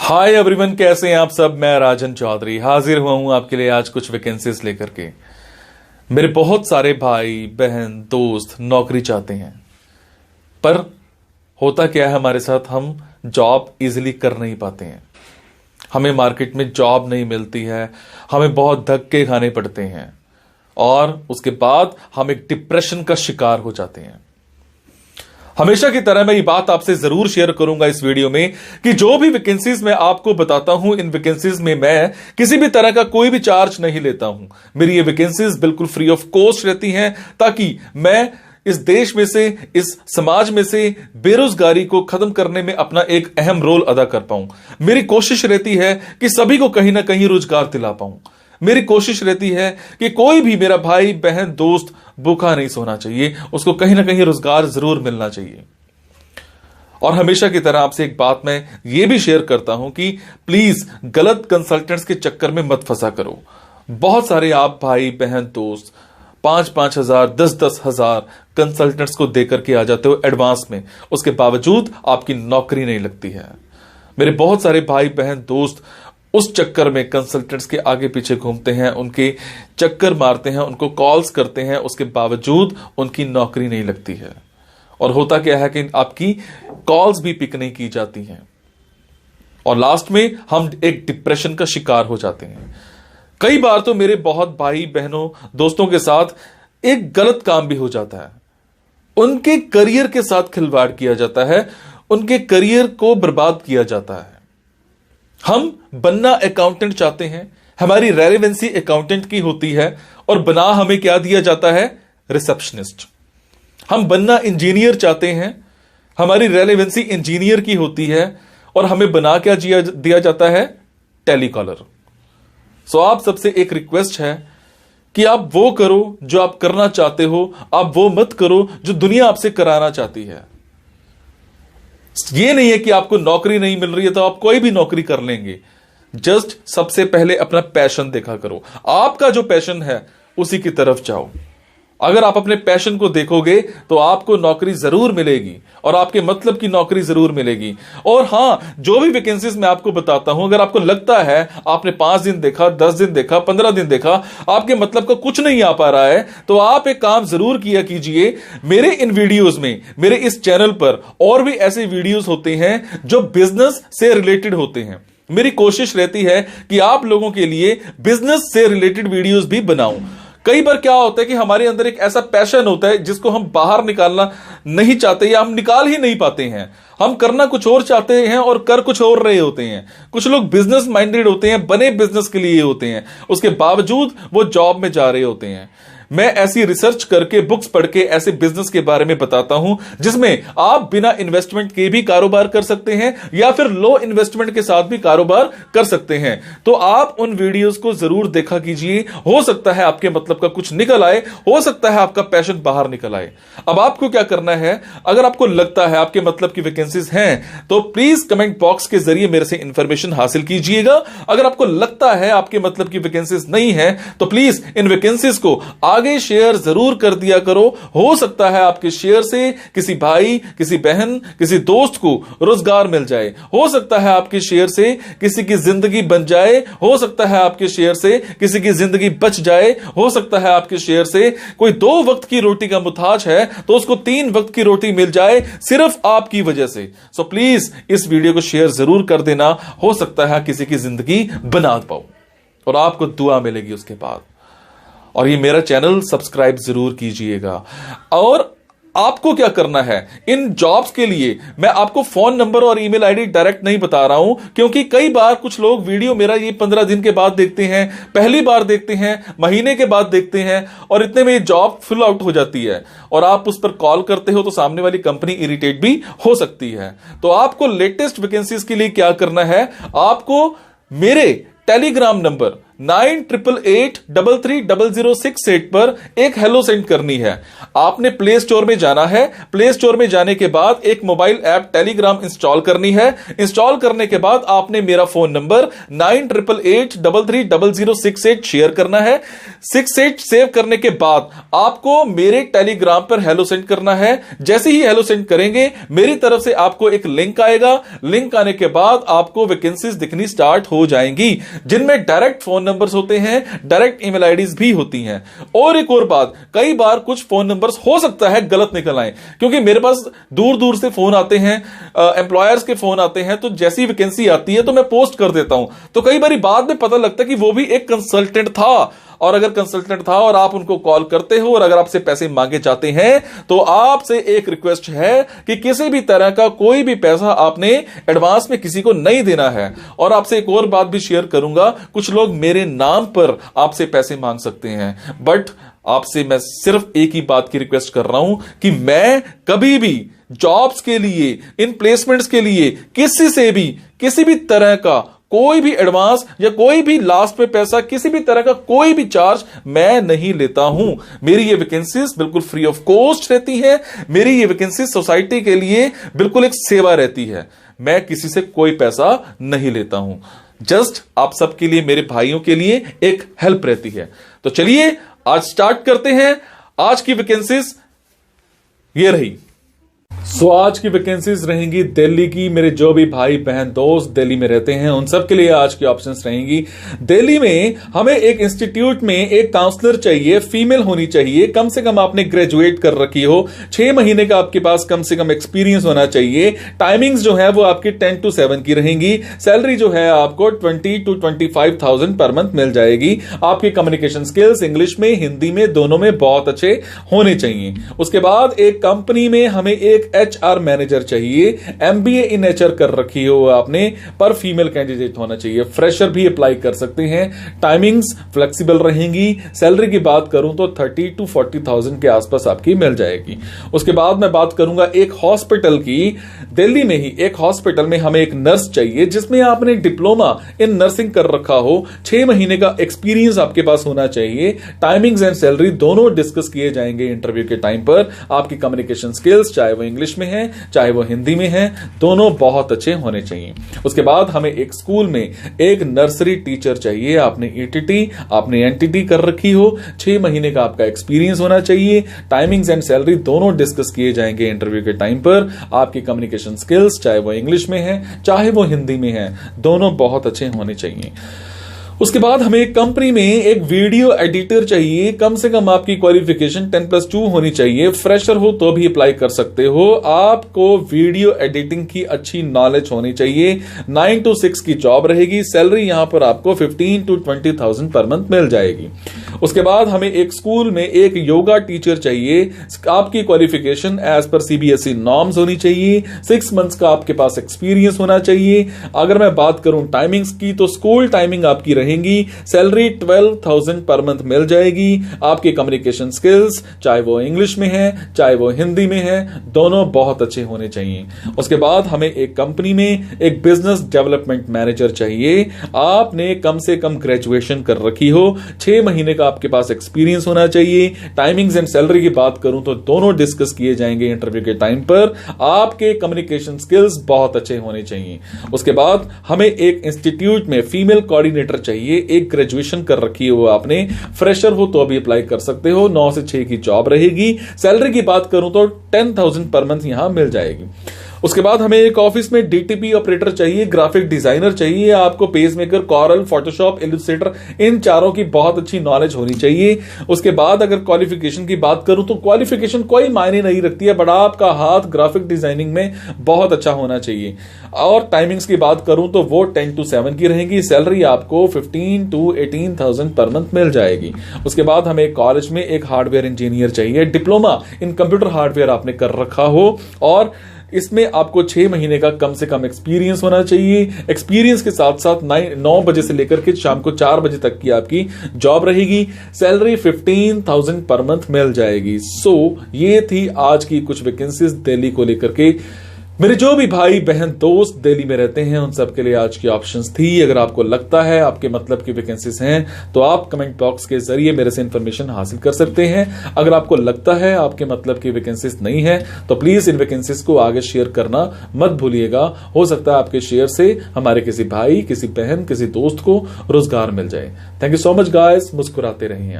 Hi everyone, कैसे हैं आप सब। मैं राजन चौधरी हाजिर हुआ हूं आपके लिए आज कुछ वैकेंसीज लेकर के। मेरे बहुत सारे भाई बहन दोस्त नौकरी चाहते हैं, पर होता क्या है हमारे साथ, हम जॉब इजीली कर नहीं पाते हैं। हमें मार्केट में जॉब नहीं मिलती है, हमें बहुत धक्के खाने पड़ते हैं और उसके बाद हम एक डिप्रेशन का शिकार हो जाते हैं। हमेशा की तरह मैं ये बात आपसे जरूर शेयर करूंगा इस वीडियो में कि जो भी वैकेंसीज मैं आपको बताता हूं, इन वैकेंसीज में मैं किसी भी तरह का कोई भी चार्ज नहीं लेता हूं। मेरी ये वैकेंसीज बिल्कुल फ्री ऑफ कॉस्ट रहती हैं, ताकि मैं इस देश में से, इस समाज में से बेरोजगारी को खत्म करने में अपना एक अहम रोल अदा कर पाऊं। मेरी कोशिश रहती है कि सभी को कहीं ना कहीं रोजगार दिला पाऊं। मेरी कोशिश रहती है कि कोई भी मेरा भाई बहन दोस्त भूखा नहीं सोना चाहिए, उसको कहीं ना कहीं रोजगार जरूर मिलना चाहिए। और हमेशा की तरह आपसे एक बात मैं ये भी शेयर करता हूं कि प्लीज गलत कंसल्टेंट्स के चक्कर में मत फंसा करो। बहुत सारे आप भाई बहन दोस्त 5-5 हजार 10-10 हजार कंसल्टेंट्स को देकर के आ जाते हो एडवांस में, उसके बावजूद आपकी नौकरी नहीं लगती है। मेरे बहुत सारे भाई बहन दोस्त उस चक्कर में कंसल्टेंट्स के आगे पीछे घूमते हैं, उनके चक्कर मारते हैं, उनको कॉल्स करते हैं, उसके बावजूद उनकी नौकरी नहीं लगती है। और होता क्या है कि आपकी कॉल्स भी पिक नहीं की जाती हैं और लास्ट में हम एक डिप्रेशन का शिकार हो जाते हैं। कई बार तो मेरे बहुत भाई बहनों दोस्तों के साथ एक गलत काम भी हो जाता है, उनके करियर के साथ खिलवाड़ किया जाता है, उनके करियर को बर्बाद किया जाता है। हम बनना अकाउंटेंट चाहते हैं, हमारी रेलेवेंसी अकाउंटेंट की होती है और बना हमें क्या दिया जाता है, रिसेप्शनिस्ट। हम बनना इंजीनियर चाहते हैं, हमारी रेलेवेंसी इंजीनियर की होती है और हमें बना क्या दिया जाता है, टेलीकॉलर। सो आप सबसे एक रिक्वेस्ट है कि आप वो करो जो आप करना चाहते हो, आप वो मत करो जो दुनिया आपसे कराना चाहती है। ये नहीं है कि आपको नौकरी नहीं मिल रही है तो आप कोई भी नौकरी कर लेंगे। जस्ट सबसे पहले अपना पैशन देखा करो, आपका जो पैशन है उसी की तरफ जाओ। अगर आप अपने पैशन को देखोगे तो आपको नौकरी जरूर मिलेगी और आपके मतलब की नौकरी जरूर मिलेगी। और हां, जो भी वैकेंसीज मैं आपको बताता हूं, अगर आपको लगता है आपने 5 दिन देखा, 10 दिन देखा, 15 दिन देखा, आपके मतलब का कुछ नहीं आ पा रहा है, तो आप एक काम जरूर किया कीजिए। मेरे इन वीडियोस में, मेरे इस चैनल पर और भी ऐसे वीडियोस होते हैं जो बिजनेस से रिलेटेड होते हैं। मेरी कोशिश रहती है कि आप लोगों के लिए बिजनेस से रिलेटेड वीडियोस भी बनाऊं। कई बार क्या होता है कि हमारे अंदर एक ऐसा पैशन होता है जिसको हम बाहर निकालना नहीं चाहते या हम निकाल ही नहीं पाते हैं। हम करना कुछ और चाहते हैं और कर कुछ और रहे होते हैं। कुछ लोग बिजनेस माइंडेड होते हैं, बने बिजनेस के लिए होते हैं, उसके बावजूद वो जॉब में जा रहे होते हैं। मैं ऐसी रिसर्च करके, बुक्स पढ़ के ऐसे बिजनेस के बारे में बताता हूं जिसमें आप बिना इन्वेस्टमेंट के भी कारोबार कर सकते हैं या फिर लो इन्वेस्टमेंट के साथ भी कारोबार कर सकते हैं। तो आप उन वीडियोस को जरूर देखा कीजिए, हो सकता है आपके मतलब का कुछ निकल आए, हो सकता है आपका पैशन बाहर निकल आए। अब आपको क्या करना है, अगर आपको लगता है आपके मतलब की वैकेंसीज हैं तो प्लीज कमेंट बॉक्स के जरिए मेरे से इंफॉर्मेशन हासिल कीजिएगा। अगर आपको लगता है आपके मतलब की वैकेंसीज नहीं है तो प्लीज इन वैकेंसीज को आगे शेयर जरूर कर दिया करो। हो सकता है आपके शेयर से किसी भाई, किसी बहन, किसी दोस्त को रोजगार मिल जाए। हो सकता है आपके शेयर से किसी की जिंदगी बन जाए। हो सकता है आपके शेयर से किसी की जिंदगी बच जाए। हो सकता है आपके शेयर से कोई 2 वक्त की रोटी का मुताज है तो उसको 3 वक्त की रोटी मिल जाए, सिर्फ आपकी वजह से। सो प्लीज इस वीडियो को शेयर जरूर कर देना। हो सकता है किसी की जिंदगी बना पाओ और आपको दुआ मिलेगी उसके बाद। और ये मेरा चैनल सब्सक्राइब जरूर कीजिएगा। और आपको क्या करना है, इन जॉब्स के लिए मैं आपको फोन नंबर और ईमेल आईडी डायरेक्ट नहीं बता रहा हूं, क्योंकि कई बार कुछ लोग वीडियो मेरा ये 15 दिन के बाद देखते हैं, पहली बार देखते हैं, महीने के बाद देखते हैं और इतने में ये जॉब फिल आउट हो जाती है और आप उस पर कॉल करते हो तो सामने वाली कंपनी इरिटेट भी हो सकती है। तो आपको लेटेस्ट वैकेंसीज के लिए क्या करना है, आपको मेरे टेलीग्राम नंबर 9888330068 पर एक हेलो सेंड करनी है। आपने प्ले स्टोर में जाना है, प्ले स्टोर में जाने के बाद एक मोबाइल ऐप टेलीग्राम इंस्टॉल करनी है। इंस्टॉल करने के बाद आपने मेरा फोन नंबर 9888330068 शेयर करना है। 68 सेव करने के बाद आपको मेरे टेलीग्राम पर हेलो सेंड करना है। जैसे ही हेलो सेंड करेंगे मेरी तरफ से आपको एक लिंक आएगा। लिंक आने के बाद आपको वैकेंसीज दिखनी स्टार्ट हो जाएंगी, जिनमें डायरेक्ट फोन नंबर्स होते हैं, डायरेक्ट ईमेल आईडीज भी होती हैं। और एक और बात, कई बार कुछ फोन नंबर्स हो सकता है गलत निकल आए, क्योंकि मेरे पास दूर दूर से फोन आते हैं, एम्प्लॉयर्स के फोन आते हैं, तो जैसी वैकेंसी आती है तो मैं पोस्ट कर देता हूं। तो कई बार बाद में पता लगता है कि वो भी एक कंसल्टेंट था, और अगर कंसल्टेंट था और आप उनको कॉल करते हो और अगर आपसे पैसे मांगे जाते हैं, तो आपसे एक रिक्वेस्ट है कि किसी भी तरह का कोई भी पैसा आपने एडवांस में किसी को नहीं देना है। और आपसे एक और बात भी शेयर करूंगा, कुछ लोग मेरे नाम पर आपसे पैसे मांग सकते हैं, बट आपसे मैं सिर्फ एक ही बात की रिक्वेस्ट कर रहा हूं कि मैं कभी भी जॉब्स के लिए, इन प्लेसमेंट्स के लिए किसी से भी किसी भी तरह का कोई भी एडवांस या कोई भी लास्ट में पैसा, किसी भी तरह का कोई भी चार्ज मैं नहीं लेता हूं। मेरी ये वैकेंसीज बिल्कुल फ्री ऑफ कॉस्ट रहती है। मेरी ये वैकेंसीज सोसाइटी के लिए बिल्कुल एक सेवा रहती है। मैं किसी से कोई पैसा नहीं लेता हूं, जस्ट आप सबके लिए, मेरे भाइयों के लिए एक हेल्प रहती है। तो चलिए आज स्टार्ट करते हैं। आज की वैकेंसीज ये रही। आज की वैकेंसीज रहेंगी दिल्ली की। मेरे जो भी भाई बहन दोस्त दिल्ली में रहते हैं उन सब के लिए आज की ऑप्शंस रहेंगी। दिल्ली में हमें एक इंस्टीट्यूट में एक काउंसलर चाहिए, फीमेल होनी चाहिए, कम से कम आपने ग्रेजुएट कर रखी हो, 6 महीने का आपके पास कम से कम एक्सपीरियंस होना चाहिए। टाइमिंग्स जो है वो आपकी 10 to 7 की रहेंगी। सैलरी जो है आपको 20 to 25,000 पर मंथ मिल जाएगी। आपके कम्युनिकेशन स्किल्स इंग्लिश में, हिंदी में, दोनों में बहुत अच्छे होने चाहिए। उसके बाद एक कंपनी में हमें एक HR मैनेजर चाहिए, MBA इन HR कर रखी हो आपने, पर फीमेल कैंडिडेट होना चाहिए। फ्रेशर भी अप्लाई कर सकते हैं। टाइमिंग्स फ्लेक्सिबल रहेंगी। सैलरी की बात करूं तो 30 to 40,000 के आसपास आपकी मिल जाएगी। उसके बाद मैं बात करूंगा एक हॉस्पिटल की। दिल्ली में ही एक हॉस्पिटल में हमें एक नर्स चाहिए जिसमें आपने डिप्लोमा इन नर्सिंग कर रखा हो, 6 महीने का एक्सपीरियंस आपके पास होना चाहिए। टाइमिंग्स एंड सैलरी दोनों डिस्कस किए जाएंगे इंटरव्यू के टाइम पर। आपकी कम्युनिकेशन स्किल्स चाहे वो इंग्लिश में है चाहे वो हिंदी में है, दोनों बहुत अच्छे होने चाहिए। उसके बाद हमें एक स्कूल में एक नर्सरी टीचर चाहिए। आपने ETT, आपने NTT कर रखी हो, 6 महीने का आपका एक्सपीरियंस होना चाहिए। टाइमिंग्स एंड सैलरी दोनों डिस्कस किए जाएंगे इंटरव्यू के टाइम पर। आपकी कम्युनिकेशन स्किल्स चाहे वो इंग्लिश में है चाहे वो हिंदी में है, दोनों बहुत अच्छे होने चाहिए। उसके बाद हमें एक कंपनी में एक वीडियो एडिटर चाहिए। कम से कम आपकी क्वालिफिकेशन 10+2 होनी चाहिए। फ्रेशर हो तो भी अप्लाई कर सकते हो। आपको वीडियो एडिटिंग की अच्छी नॉलेज होनी चाहिए। 9 to 6 की जॉब रहेगी। सैलरी यहां पर आपको 15 to 20,000 पर मंथ मिल जाएगी। उसके बाद हमें एक स्कूल में एक योगा टीचर चाहिए। आपकी qualification as per CBSE norms होनी चाहिए। 6 मंथ्स का आपके पास एक्सपीरियंस होना चाहिए। अगर मैं बात करूं टाइमिंग्स की तो स्कूल टाइमिंग आपकी रहेंगी। सैलरी 12,000 पर मंथ मिल जाएगी। आपके कम्युनिकेशन स्किल्स चाहे वो इंग्लिश में है चाहे वो हिंदी में है, दोनों बहुत अच्छे होने चाहिए। उसके बाद हमें एक कंपनी में एक बिजनेस डेवलपमेंट मैनेजर चाहिए। आपने कम से कम ग्रेजुएशन कर रखी हो, 6 महीने का आपके पास एक्सपीरियंस होना चाहिए। टाइमिंग्स एंड सैलरी की बात करूं तो दोनों डिस्कस किए जाएंगे इंटरव्यू के टाइम पर। आपके कम्युनिकेशन स्किल्स बहुत अच्छे होने चाहिए। उसके बाद हमें एक इंस्टीट्यूट में फीमेल कोऑर्डिनेटर चाहिए। एक ग्रेजुएशन कर रखी हो आपने, फ्रेशर हो तो अभी अप्लाई कर सकते हो। 9 से 6 की जॉब रहेगी। सैलरी की बात करूं तो 10,000 पर मंथ यहां मिल जाएगी। उसके बाद हमें एक ऑफिस में DTP ऑपरेटर चाहिए, ग्राफिक डिजाइनर चाहिए। आपको पेजमेकर, कॉरल, फोटोशॉप, इलस्ट्रेटर, इन चारों की बहुत अच्छी नॉलेज होनी चाहिए। उसके बाद अगर क्वालिफिकेशन की बात करूं तो क्वालिफिकेशन कोई मायने नहीं रखती है, बट आपका हाथ ग्राफिक डिजाइनिंग में बहुत अच्छा होना चाहिए। और टाइमिंग्स की बात करूं तो वो 10 to 7 की रहेंगी। सैलरी आपको 15 to 18,000 पर मंथ मिल जाएगी। उसके बाद हमें कॉलेज में एक हार्डवेयर इंजीनियर चाहिए। डिप्लोमा इन कंप्यूटर हार्डवेयर आपने कर रखा हो और इसमें आपको 6 महीने का कम से कम एक्सपीरियंस होना चाहिए। एक्सपीरियंस के साथ साथ 9 बजे से लेकर के शाम को 4 बजे तक की आपकी जॉब रहेगी। सैलरी 15,000 पर मंथ मिल जाएगी। ये थी आज की कुछ वैकेंसीज दिल्ली को लेकर के। मेरे जो भी भाई बहन दोस्त दिल्ली में रहते हैं उन सब के लिए आज की ऑप्शंस थी। अगर आपको लगता है आपके मतलब की वैकेंसीज हैं तो आप कमेंट बॉक्स के जरिए मेरे से इंफॉर्मेशन हासिल कर सकते हैं। अगर आपको लगता है आपके मतलब की वैकेंसीज नहीं है तो प्लीज इन वैकेंसीज को आगे शेयर करना मत भूलिएगा। हो सकता है आपके शेयर से हमारे किसी भाई, किसी बहन, किसी दोस्त को रोजगार मिल जाए। Thank you so much guys. मुस्कुराते रहिए।